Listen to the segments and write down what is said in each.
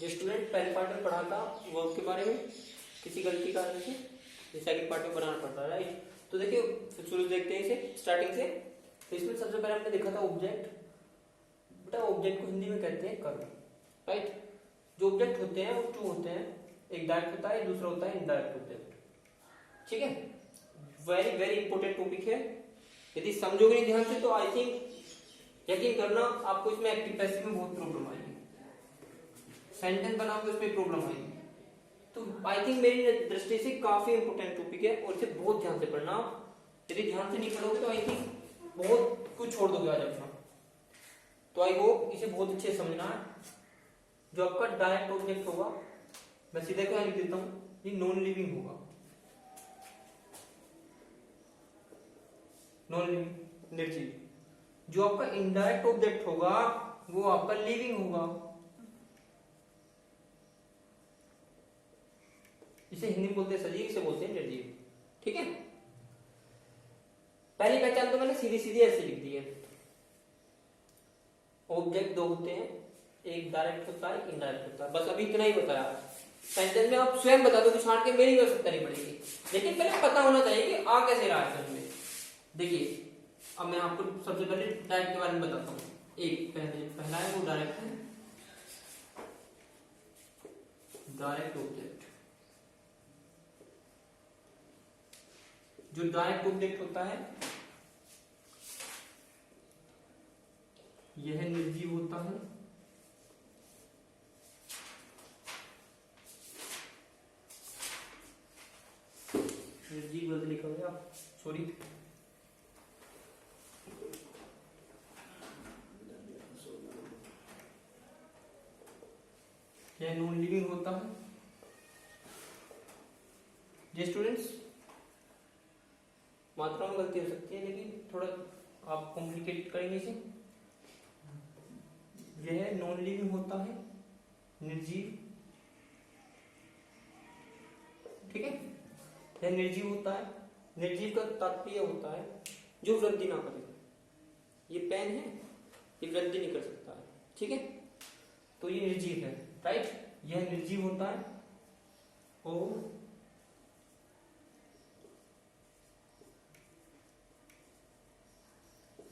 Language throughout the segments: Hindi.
जो स्टूडेंट पहले पार्ट में पढ़ा था वर्ब के बारे में किसी गलती का वजह से, ये सेकंड पार्ट में बनाना पड़ता है, राइट। तो देखिए शुरू देखते हैं इसे स्टार्टिंग से। तो इसमें सबसे पहले हमने देखा था ऑब्जेक्ट। बेटा ऑब्जेक्ट को हिंदी में कहते हैं कर्म, राइट। जो ऑब्जेक्ट होते हैं वो टू होते हैं, एक डायरेक्ट होता है, दूसरा होता है इनडायरेक्ट ऑब्जेक्ट, ठीक है। वेरी वेरी इंपॉर्टेंट टॉपिक है, यदि समझोगे नहीं ध्यान से तो आई थिंक यकीन करना आपको इसमें एक्टिव पैसिव में बहुत प्रॉब्लम आएगी, सेंटेंस बनाओगे उसमें प्रॉब्लम आएगी। तो आई थिंक मेरी दृष्टि से काफी इंपॉर्टेंट टॉपिक है और इसे बहुत ध्यान से पढ़ना। यदि ध्यान से नहीं पढ़ोगे तो आई थिंक बहुत कुछ छोड़ दोगे आज अपना। तो आई होप इसे बहुत अच्छे से समझना है। जो आपका डायरेक्ट ऑब्जेक्ट होगा, मैं सीधे क्या लिख देता हूं, ये नॉन लिविंग होगा, नॉन लिविंग निर्जीव। जो आपका इनडायरेक्ट ऑब्जेक्ट होगा वो आपका लिविंग होगा। इसे हिंदी में बोलते हैं सजीव, इसे बोलते हैं निर्जीव, ठीक है। पहली पहचान तो मैंने सीधी सीधी ऐसे लिख दी है। ऑब्जेक्ट दो होते हैं, एक डायरेक्ट होता है, एक इनडायरेक्ट होता है, बस अभी इतना ही बताया। सेंटेंस में आप स्वयं बता दो, छांट के मेरी आवश्यकता नहीं पड़ेगी, लेकिन पहले पता होना चाहिए कि आ कैसे रहा है समझ में। देखिए अब मैं आपको सबसे पहले डायरेक्ट के बारे में बताता हूँ। एक पहला है वो डायरेक्ट है, डायरेक्ट ऑब्जेक्ट। जो डायरेक्ट ऑब्जेक्ट होता है यह निर्जीव होता है, निर्जीव गलत लिखा हुआ आप, सॉरी। यह नॉन लिविंग होता है। ये स्टूडेंट्स मात्रा में गलती हो सकती है, लेकिन थोड़ा आप कॉम्प्लिकेट करेंगे इसे। यह नॉन लिविंग होता है, निर्जीव, ठीक है। यह निर्जीव होता है। निर्जीव का तात्पर्य होता है जो वृद्धि ना करे। ये पेन है, ये वृद्धि नहीं कर सकता है, ठीक है। तो ये निर्जीव है, राइट। यह निर्जीव होता है और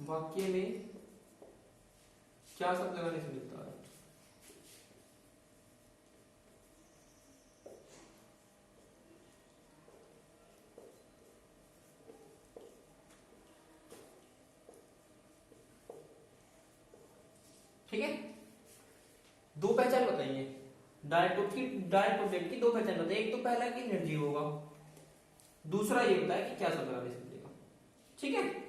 वाक्य में क्या शब्द लगाने से मिलता है, ठीक है। दो पहचान बताइए डायरेक्ट ऑब्जेक्ट की दो पहचान बताइए। एक तो पहला कि निर्जीव होगा, दूसरा ये होता है कि क्या शब्द लगाने से मिलेगा, ठीक है।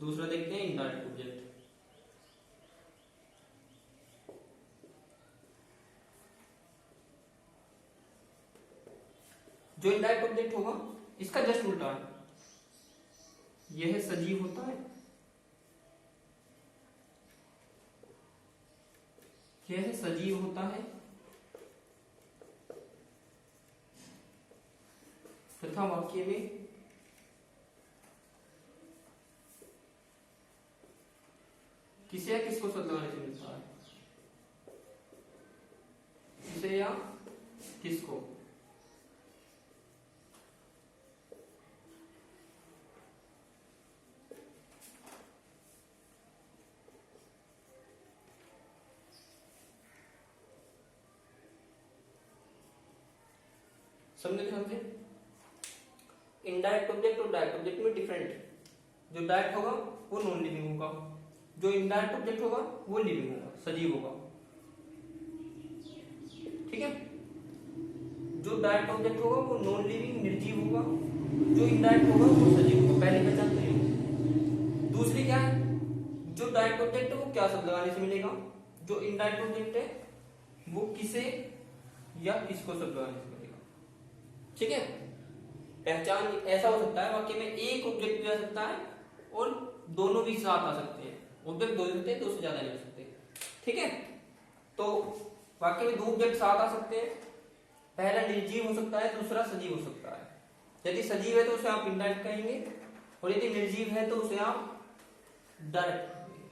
दूसरा देखते हैं इनडायरेक्ट ऑब्जेक्ट। जो इनडायरेक्ट ऑब्जेक्ट होगा इसका जस्ट उल्टा है, यह सजीव होता है, यह सजीव होता है तथा वाक्य में किसे या किसको शब्द लगाने से मिलता है, किसे या किसको। समझे ध्यान से। इनडायरेक्ट ऑब्जेक्ट और डायरेक्ट ऑब्जेक्ट में डिफरेंट। जो डायरेक्ट होगा वो नॉन लिविंग होगा, जो इनडायरेक्ट ऑब्जेक्ट होगा वो लिविंग होगा, सजीव होगा, ठीक है। जो डायरेक्ट ऑब्जेक्ट होगा वो नॉन लिविंग निर्जीव होगा, जो इनडायरेक्ट होगा वो सजीव होगा। पहली पहचान तो ये। दूसरी क्या है, जो डायरेक्ट ऑब्जेक्ट है वो क्या शब्द लगाने से मिलेगा, जो इनडायरेक्ट ऑब्जेक्ट है वो किसे या किसको शब्द लगाने से मिलेगा, ठीक है। पहचान ऐसा हो सकता है वाक्य में एक ऑब्जेक्ट भी आ सकता है और दोनों भी साथ आ सकते हैं। ऑब्जेक्ट दो होते हैं, दो से ज्यादा नहीं हो सकते, ठीक है। तो वाक्य में दो ऑब्जेक्ट साथ आ सकते हैं, पहला निर्जीव हो सकता है, दूसरा सजीव हो सकता है। यदि सजीव है तो उसे आप इनडायरेक्ट कहेंगे और यदि निर्जीव है तो उसे आप डायरेक्ट कहेंगे।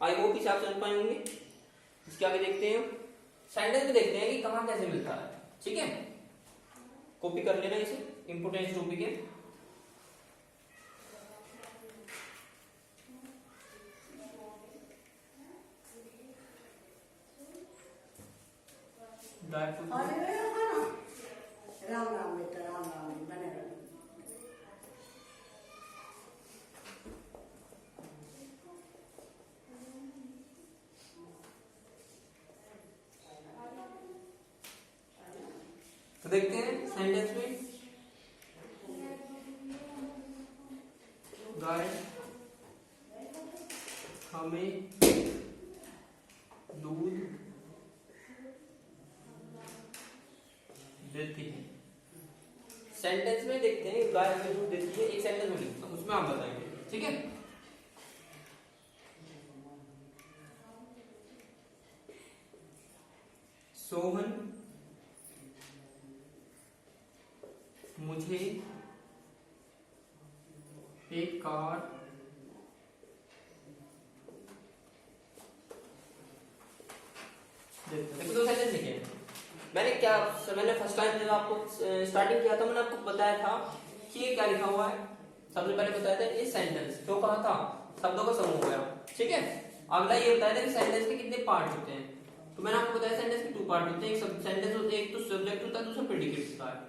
आई होप इसे आप समझ पाए होंगे। इसके आगे देखते हैं सेंटेंस में देखते हैं कि कहां कैसे मिलता है। ठीक है, कॉपी कर लेना इसे, इंपोर्टेंस टॉपिक है। राम राम बेटा, राम राम बने रहो। तो देखते हैं सेंटेंस में, गाय हमें दूध देती है। सेंटेंस में देखते हैं गाय हमें दूध देती है, एक सेंटेंस में लिखता हूं, उसमें आप बताएंगे। ठीक है, सोहन मुझे एक कार देखो, दो सेंटेंस लिखे हैं। मैंने फर्स्ट टाइम जब आपको स्टार्टिंग किया था, मैंने आपको बताया था कि ये क्या लिखा हुआ है। सबसे पहले बताया था ये सेंटेंस, क्यों कहा था, शब्दों का समूह हो गया। ठीक है, अगला ये बताया था कि सेंटेंस के कितने पार्ट होते हैं। तो मैंने आपको बताया सेंटेंस के 2 पार्ट होते हैं, एक सेंटेंस होता है, एक तो सब्जेक्ट होता है, दूसरा प्रेडिकेट होता है।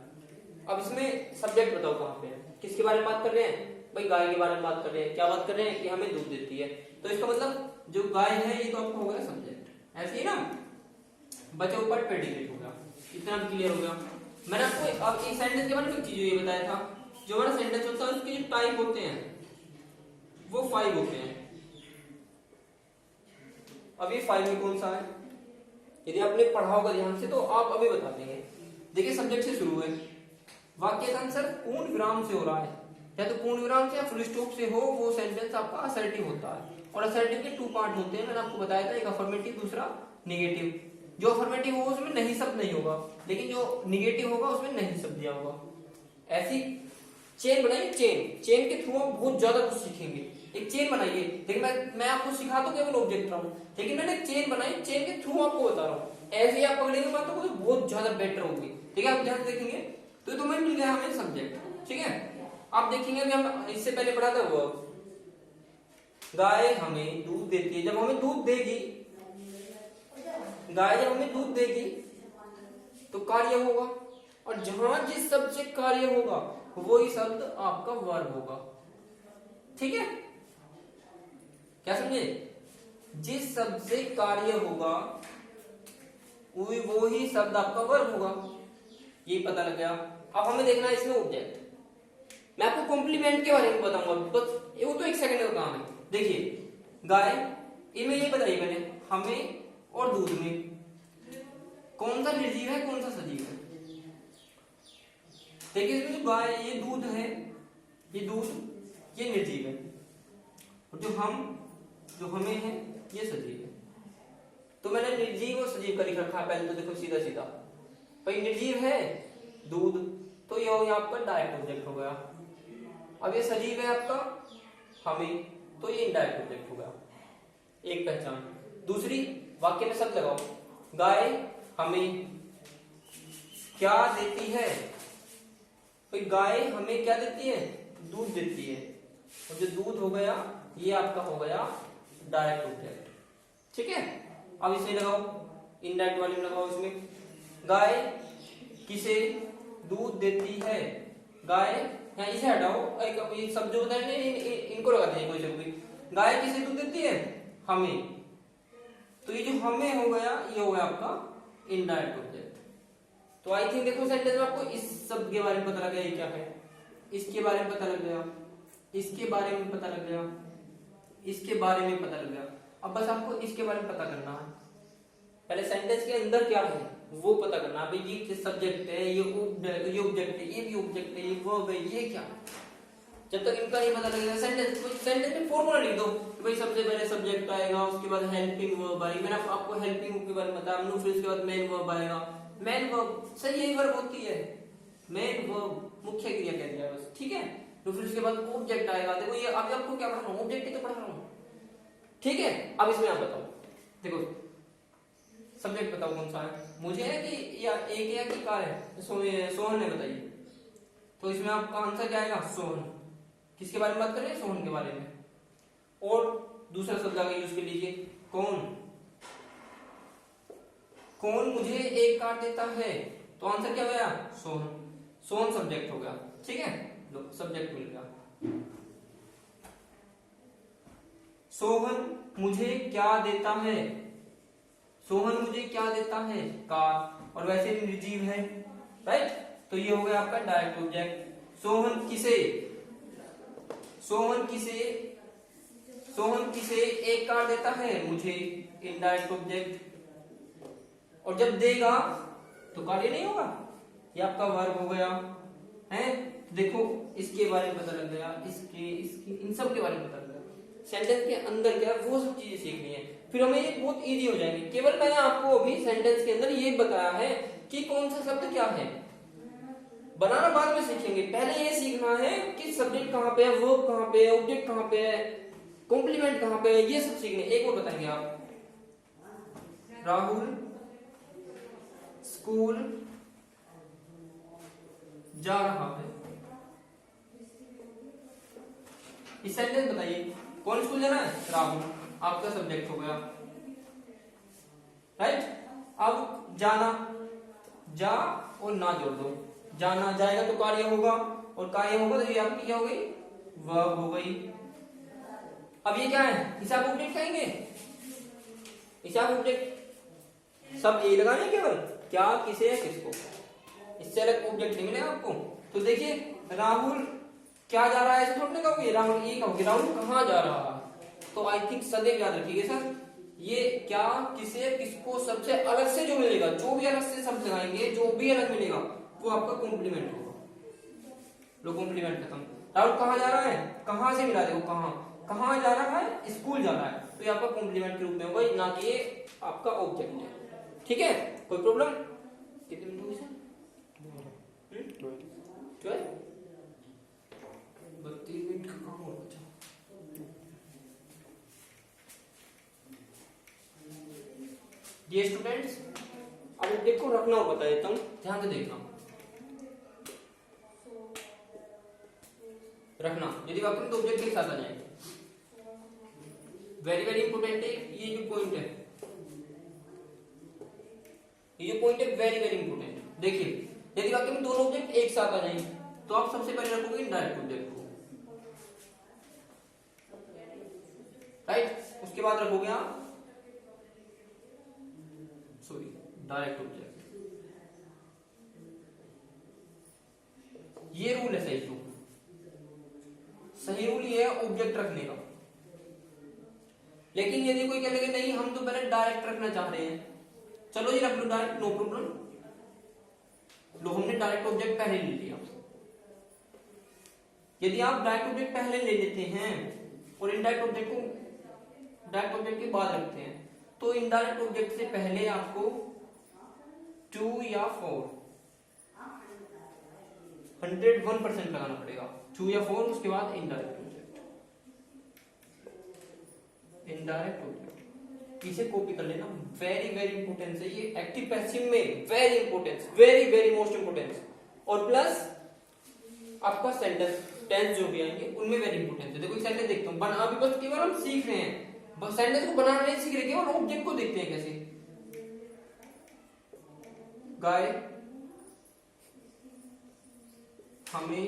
अब इसमें सब्जेक्ट बताओ कहां पे है, किसके बारे में बात कर रहे हैं भाई, गाय के बारे में बात कर रहे हैं। क्या बात कर रहे हैं कि हमें दूध देती है, तो इसका मतलब जो गाय है ये तो आपको हो गया सब्जेक्ट, ऐसे ही ना। बचा ऊपर प्रेडिकेट हो गया, इतना क्लियर हो गया। मैंने आपको अब इस सेंटेंस के बारे में एक चीज ये बताया था, जो हमारा सेंटेंस होता है उसके जो टाइप होते हैं वो 5 होते हैं। अब ये 5 में कौन सा है, यदि आपने पढ़ा होगा ध्यान से तो आप अभी बता देंगे। देखिए, सब्जेक्ट से शुरू है, वाक्य का आंसर पूर्ण विराम से हो रहा है, या तो पूर्ण विराम से या फुल स्टॉप से हो, वो सेंटेंस आपका असर्टिव होता है। और असर्टिव के 2 पार्ट होते हैं, मैंने आपको बताया था, एक अफर्मेटिव, दूसरा निगेटिव। जो अफर्मेटिव होगा उसमें नहीं शब्द नहीं होगा, लेकिन जो निगेटिव होगा उसमें नहीं शब्द दिया होगा। ऐसी चेन बनाइए, चेन के थ्रू आप बहुत ज्यादा कुछ सीखेंगे। एक चेन बनाइए, देखिए मैं आपको सिखा तो केवल ऑब्जेक्ट रहा हूँ, लेकिन मैंने एक चेन बनाई, चेन के थ्रू आपको बता रहा हूँ। ऐसे ही आप पकड़ेंगे बातों को तो बहुत ज्यादा बेटर होगी। ठीक है, आप ध्यान देखेंगे तो तुम्हें मिल गया हमें सब्जेक्ट। ठीक है, आप देखेंगे अभी हम इससे पहले पढ़ा था वो गाय हमें दूध देती है। जब हमें दूध देगी, गाय जब हमें दूध देगी तो कार्य होगा, और जहां जिस शब्द से कार्य होगा वही शब्द आपका वर्ब होगा। ठीक है, क्या समझे, जिस शब्द से कार्य होगा वो ही शब्द आपका वर्ब होगा, ये पता लग गया। अब हमें देखना है इसमें ऑब्जेक्ट। मैं आपको कॉम्प्लीमेंट के बारे में बताऊंगा, बस वो तो 1 सेकंड का काम है। देखिए, गाय, इनमें ये बताइए पहले, हमें और दूध में कौन सा निर्जीव है, कौन सा सजीव है। देखिए, इसमें जो गाय, ये दूध है, ये दूध, ये निर्जीव है, और जो हमें है ये सजीव है। तो मैंने निर्जीव और सजीव का लिख रखा है पहले, तो देखो सीधा सीधा भाई, निर्जीव है दूध, तो ये हो आपका डायरेक्ट ऑब्जेक्ट हो गया। अब ये सजीव है आपका हमें, तो ये इनडायरेक्ट ऑब्जेक्ट हो गया। एक पहचान। दूसरी, वाक्य में शब्द लगाओ, गाय हमें क्या देती है। भाई गाय हमें क्या देती है, दूध देती है, और जो दूध हो गया ये आपका हो गया डायरेक्ट ऑब्जेक्ट। ठीक है, अब इसे लगाओ, इनडायरेक्ट वाले में लगाओ। इसमें गाय किसे दूध देती है, गाय, यहाँ इसे हटाओ, एक शब्द जो बताए इनको लगा दीजिए कोई से भी। गाय किसे दूध देती है, हमें, तो ये जो हमें हो गया ये हो गया आपका इनडायरेक्ट ऑब्जेक्ट। तो आई थिंक देखो सेंटेंस में आपको इस शब्द के बारे में पता लग गया ये क्या है, इसके बारे में पता लग गया, इसके बारे में पता लग गया, इसके बारे में पता लग गया। अब बस आपको इसके बारे में पता करना है, पहले सेंटेंस के अंदर क्या है वो पता करना। भाई ये सब्जेक्ट है, ये ऑब्जेक्ट है, ये भी ऑब्जेक्ट है, ये वर्ब है, ये क्या। जब तक इनका नहीं पता लगेगा, सेंटेंस में फॉर्मूला लिख दो कि भाई सबसे पहले सब्जेक्ट आएगा, उसके बाद हेल्पिंग वर्ब आएगी। मैंने आपको हेल्पिंग के बारे में बताया, फिर उसके बाद मेन वर्ब आएगा। मेन वर्ब सही यही वर्ब होती है, मेन वर्ब मुख्य क्रिया कहते हैं बस। ठीक है, तो फिर उसके बाद ऑब्जेक्ट आएगा। देखो ये अभी आपको क्या पढ़ा रहा हूँ, ऑब्जेक्ट ही तो पढ़ा रहा हूँ। ठीक है, अब इसमें आप बताओ, देखो सब्जेक्ट बताओ कौन सा है, मुझे है कि या एक है कि कार है, सोहन है, बताइए। तो इसमें आपका आंसर क्या आएगा, सोहन। किसके बारे में बात कर रहे हैं, सोहन के बारे में। और दूसरा शब्द आगे यूज कर लीजिए, कौन। कौन मुझे एक कार देता है, तो आंसर क्या गया, सोहन। सोहन सब्जेक्ट हो गया, ठीक है, लो सब्जेक्ट मिल गया। सोहन मुझे क्या देता है, सोहन मुझे क्या देता है, कार, और वैसे भी निर्जीव है, राइट। तो ये हो गया आपका डायरेक्ट ऑब्जेक्ट। सोहन किसे, सोहन किसे, सोहन किसे एक कार देता है, मुझे, इनडायरेक्ट ऑब्जेक्ट। और जब देगा तो कार्य नहीं होगा, ये आपका वर्ब हो गया है। देखो इसके बारे में पता लग गया, इसके इन सब के बारे में पता लग गया। सेंटेंस के अंदर क्या है वो सब चीजें सीखनी है, फिर हमें ये बहुत इजी हो जाएंगे। केवल मैंने आपको अभी सेंटेंस के अंदर ये बताया है कि कौन सा शब्द क्या है, बनाना बाद में सीखेंगे। पहले ये सीखना है कि सब्जेक्ट कहाँ पे है, वर्ब कहाँ पे है, ऑब्जेक्ट कहाँ पे है, कॉम्प्लीमेंट कहाँ पे है, ये सब सीखने। एक और बताएंगे आप, राहुल स्कूल जा रहा है। इस सेंटेंस बताइए कौन स्कूल जाना है, राहुल, आपका सब्जेक्ट हो गया, राइट। अब जाना, जा और ना जोड़ दो, जाना जाएगा तो कार्य होगा, और कार्य होगा तो ये आपकी क्या हो गई, वर्ब हो गई। अब ये क्या है, हिसाब ऑब्जेक्ट कहेंगे, हिसाब ऑब्जेक्ट सब ए लगाने केवल, क्या, किसे, किसको, इससे अलग ऑब्जेक्ट नहीं मिलेगा आपको। तो देखिए राहुल क्या जा रहा है, ऐसे थोड़ी ना कहोगे, राहुल ये कहोगे, राहुल कहाँ जा रहा है। तो आई थिंक सदैव याद रखिएगा सर, ये क्या, किसे, किसको सबसे अलग से जो मिलेगा, जो भी अलग से शब्द लगाएंगे, जो भी अलग मिलेगा वो आपका कॉम्प्लीमेंट होगा। लो कॉम्प्लीमेंट खत्म। राहुल कहाँ जा रहा है, कहाँ से मिला, देखो कहाँ, कहाँ जा रहा है, स्कूल जा रहा है, तो ये आपका कॉम्प्लीमेंट के रूप में होगा, ना कि ये आपका ऑब्जेक्ट है, ठीक है। कोई प्रॉब्लम, कितने मिनट हुए सर, 32 मिनट का काम हो बचा। ये स्टूडेंट्स अब ऑब्जेक्ट को रखना और बता देता हूं, ध्यान से देखना। रखना यदि वाक्य में तो ऑब्जेक्ट के साथ आ जाएंगे। वेरी वेरी इंपोर्टेंट है ये जो पॉइंट है, ये जो पॉइंट है वेरी वेरी इंपोर्टेंट। देखिए यदि वाक्य में दोनों ऑब्जेक्ट एक साथ आ जाएंगे तो आप सबसे पहले रखोगे इनडायरेक्ट ऑब्जेक्ट को, राइट। उसके बाद रखोगे आप डायरेक्ट ऑब्जेक्ट। ये रूल है सही रूल, सही रूल ये है ऑब्जेक्ट रखने का। लेकिन यदि कोई कह लगे नहीं हम तो पहले डायरेक्ट रखना चाह रहे हैं, चलो ये रख लो डायरेक्ट, नो प्रॉब्लम। लो हमने डायरेक्ट ऑब्जेक्ट पहले ले लिया। यदि आप डायरेक्ट ऑब्जेक्ट पहले ले लेते हैं और इनडायरेक्ट ऑब्जेक्ट को डायरेक्ट ऑब्जेक्ट के बाद रखते हैं, तो इनडायरेक्ट ऑब्जेक्ट से पहले आपको 2 या 4 101% लगाना पड़ेगा, 2 या 4, उसके बाद इनडायरेक्ट ऑब्जेक्ट। इनडायरेक्ट ऑब्जेक्ट इसे कॉपी कर लेना, वेरी वेरी इंपोर्टेंट है ये एक्टिव पैसिव में, very importance, very very most importance. और प्लस आपका सेंटेंस टेंस जो भी आएंगे उनमें वेरी इंपोर्टेंट है। देखो एक सेंटेंस देखता हूं, अभी बस केवल हम सीख रहे हैं, बस सेंटेंस को बनाना नहीं सीख रहे, केवल ऑब्जेक्ट को देखते हैं कैसे। गाय हमें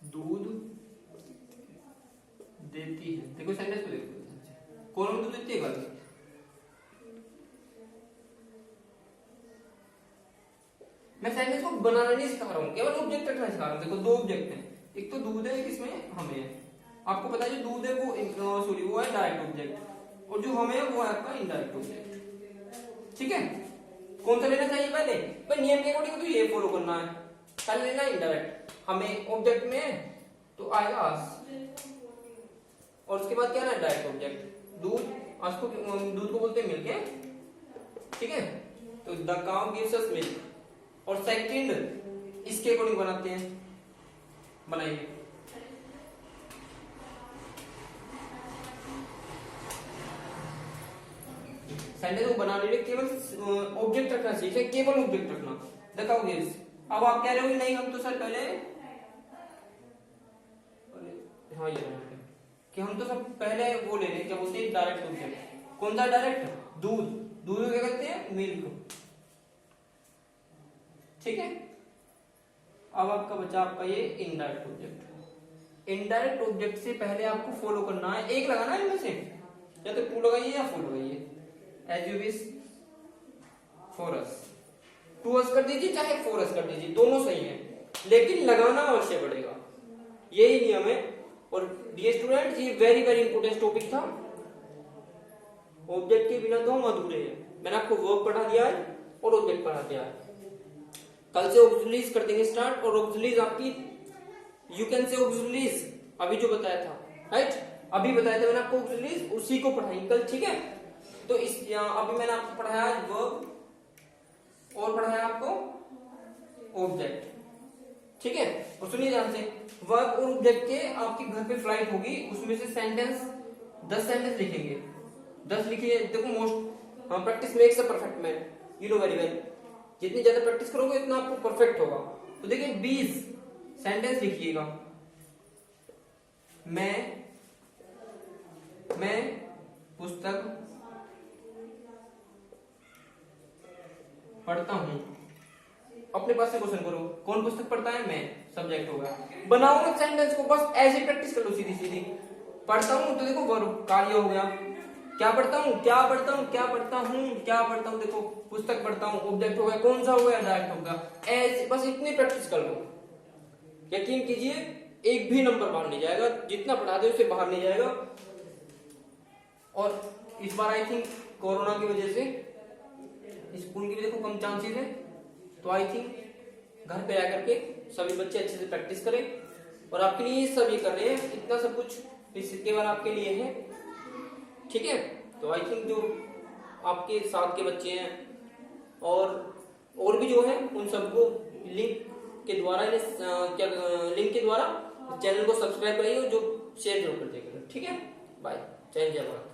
दूध देती है, देखो सेंटेंस को देखो, कौन हमें दूध देती है, गाय। मैं सेंटेंस को बनाना नहीं सिखा रहा हूं, केवल ऑब्जेक्ट रखना सिखा रहा हूं। देखो 2 ऑब्जेक्ट हैं, एक तो दूध है, एक इसमें हमें है। आपको पता है जो दूध है वो सॉरी वो है डायरेक्ट ऑब्जेक्ट, और जो हमें है वो है आपका इनडायरेक्ट ऑब्जेक्ट, ठीक है। कौन सा लेना चाहिए पहले, पर नियम के अकॉर्डिंग तो ये फॉलो करना है, पहले लेना इंडायरेक्ट, हमें ऑब्जेक्ट में तो आएगा और उसके बाद क्या ना डायरेक्ट ऑब्जेक्ट, दूध, आज को दूध को बोलते हैं मिल्क, ठीक है। तो the cow gives us milk, और सेकंड इसके अकॉर्डिंग बनाते हैं, बनाइए। सेंटेंस को बनाने के लिए केवल ऑब्जेक्ट रखना चाहिए, केवल ऑब्जेक्ट रखना। देखो दिस, अब आप कह रहे हो कि नहीं हम तो सर पहले, हाँ ये कि हम तो सब पहले वो ले लें, क्या बोलते हैं डायरेक्ट ऑब्जेक्ट। कौन सा डायरेक्ट? दूध, दूध को क्या कहते हैं? मिल्क। ठीक है, अब आपका बचा आपका ये इनडायरेक्ट ऑब्जेक्ट। इनडायरेक्ट ऑब्जेक्ट से पहले आपको फॉलो करना है, एक लगाना है इनमें से, या तो टू लगाइए या फोर लगाइए, as you wish. For us, to us कर दीजिए चाहे फोर अस कर दीजिए, दोनों सही है, लेकिन लगाना अवश्य पड़ेगा, यही नियम है। और डियर स्टूडेंट, ये वेरी वेरी इंपोर्टेंट टॉपिक था। ऑब्जेक्ट के बिना तो हम अधूरे हैं। मैंने आपको वर्ब पढ़ा दिया है और ऑब्जेक्ट पढ़ा दिया है। कल से ऑक्सिलरीज कर देंगे स्टार्ट, और ऑक्सिलरीज आपकी यू कैन से ऑक्सिलरीज अभी जो बताया था, राइट, अभी बताया था मैंने आपको ऑक्सिलरीज, उसी को पढ़ाएंगे कल। ठीक है, तो इस अभी मैंने आपको पढ़ाया वर्ब और पढ़ाया आपको ऑब्जेक्ट। ठीक है, और सुनिए ध्यान से, वर्ब और ऑब्जेक्ट के आपके घर पे फ्लाइट होगी, उसमें से सेंटेंस 10 सेंटेंस लिखेंगे, 10 लिखिए। देखो most practice makes a perfect man, you know very well. जितनी ज्यादा प्रैक्टिस करोगे उतना आपको परफेक्ट होगा। तो देखिए 20 सेंटेंस लिखिएगा। मैं पुस्तक पढ़ता हूं। अपने पास से क्वेश्चन करो, कौन पुस्तक पढ़ता है? मैं, सब्जेक्ट होगा। बनाओ ना सेंटेंस को, बस ऐसे प्रैक्टिस कर लो सीधी सीधी। पढ़ता हूं तो देखो वर्ब कार्य हो गया, क्या पढ़ता हूं, क्या पढ़ता हूं, क्या पढ़ता हूं, क्या पढ़ता हूं, देखो पुस्तक पढ़ता हूं, ऑब्जेक्ट हो गया, कौन सा हो गया? डायरेक्ट हो गया। ऐसे बस इतनी प्रैक्टिस कर लो, यकीन कीजिए एक भी नंबर बाहर नहीं जाएगा, जितना पढ़ा दे उससे बाहर नहीं जाएगा। और इस बार आई थिंक कोरोना की वजह से स्कूल की भी देखो कम चांसेस है, तो आई थिंक घर पे आकर के सभी बच्चे अच्छे से प्रैक्टिस करें। और आपके लिए सब ये कर रहे हैं, इतना सब कुछ इस केवल आपके लिए है। ठीक है, तो आई थिंक जो आपके साथ के बच्चे हैं और भी जो है उन सबको लिंक के द्वारा लिंक के द्वारा चैनल को सब्सक्राइब करिए, जो शेयर जरूर कर देगा। ठीक है, बाय, जय हिंद, जय भारत।